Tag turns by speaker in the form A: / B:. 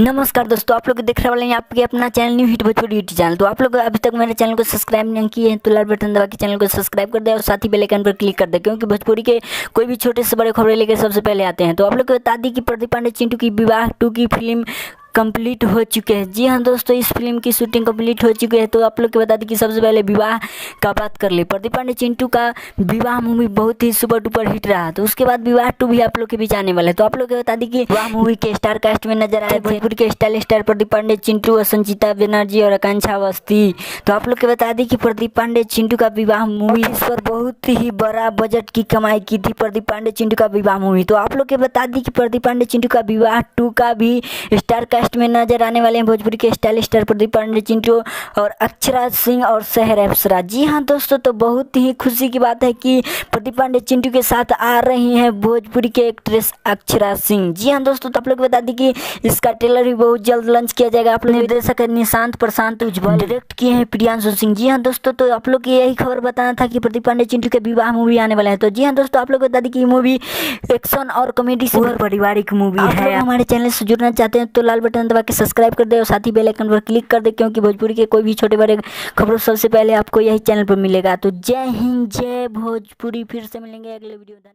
A: नमस्कार दोस्तों, आप लोग देख रहे वाले हैं आपके अपना channel new hit Bhojpuri YouTube channel. तो आप लोग अभी तक मेरे चैनल को सब्सक्राइब नहीं किए हैं तो लाल बटन दबा के चैनल को सब्सक्राइब कर दे और साथ ही बेल आइकन पर क्लिक कर दे, क्योंकि भोजपुरी के कोई भी छोटे से बड़े खबरें लेकर सबसे पहले आते हैं। तो आप लोग को बता दी कि प्रदीप पांडे चिंटू की विवाह 2 की फिल्म कंप्लीट हो चुके हैं। जी हाँ दोस्तों, इस फिल्म की शूटिंग कंप्लीट हो चुकी है। तो आप लोग को बता दें कि सबसे पहले विवाह का बात कर ले। प्रदीप पांडे चिंटू का विवाह मूवी बहुत ही सुपर डुपर हिट रहा, तो उसके बाद विवाह 2 भी आप लोग के बीच आने वाला है। तो आप लोग को बता दें कि विवाह मूवी के स्टार कास्ट में नजर आए भोजपुरी के स्टाइल स्टार प्रदीप पांडे चिंटू, संचिता बनर्जी और आकांक्षा अवस्थी। तो आप लोग को बता दें कि प्रदीप पांडे चिंटू का विवाह मूवी इस पर बहुत ही बड़ा बजट की कमाई की थी प्रदीप पांडे चिंटू का विवाह मूवी। तो आप लोग को बता दें कि प्रदीप पांडे चिंटू का विवाह 2 का भी स्टार कास्ट में नजर आने वाले हैं भोजपुरी के स्टाइल स्टार प्रदीप पांडे चिंटू और अक्षरा सिंह और शहर अप्सरा। जी हाँ दोस्तों, तो बहुत ही खुशी की बात है कि प्रदीप पांडे चिंटू के साथ आ रही हैं भोजपुरी के एक्ट्रेस अक्षरा सिंह। जी हाँ दोस्तों, तो आप लोग बता दें कि इसका ट्रेलर भी बहुत जल्द लॉन्च किया जाएगा। आप लोग निर्देशक निशांत प्रशांत उज्ज्वल, डायरेक्ट किए हैं प्रियांशु सिंह। जी हाँ दोस्तों, तो आप लोग को यही खबर बताना था कि प्रदीप पांडे चिंटू के विवाह मूवी आने वाला है। तो जी हाँ दोस्तों, आप लोग बता दें कि मूवी एक्शन और कॉमेडी से पारिवारिक मूवी है। हमारे चैनल से जुड़ना चाहते हैं तो लाल बटन दबा के सब्सक्राइब कर दे और साथ ही बेल आइकन पर क्लिक कर दे, क्योंकि भोजपुरी के कोई भी छोटे बड़े खबरों सबसे पहले आपको यही चैनल पर मिलेगा। तो जय हिंद, जय भोजपुरी। फिर से मिलेंगे अगले वीडियो।